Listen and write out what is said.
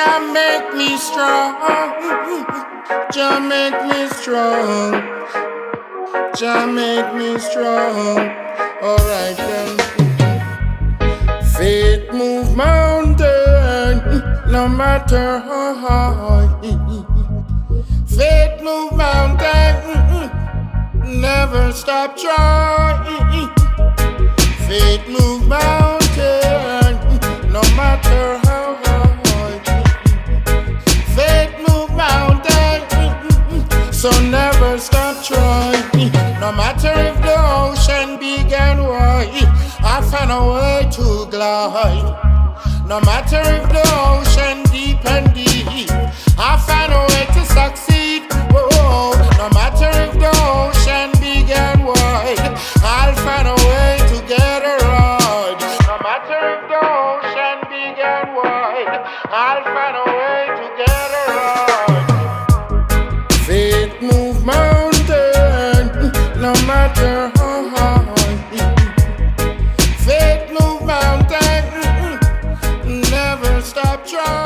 Jah make me strong. Jah make me strong. Jah make me strong. Alright then. Faith move mountain, no matter how high. Faith move mountain, never stop trying. Faith move mountain, no matter how high. Faith move mountain, so never stop trying. No matter if the ocean big and wide, I find a way to glide. No matter if the ocean deep and deep, I find a way to succeed. Whoa. No matter if the ocean big and wide, I'll find a way to get a ride. No matter if the ocean big and wide, I'll find a way to get a ride. Faith move mountain, no matter how high. Faith move mountain, never stop trying.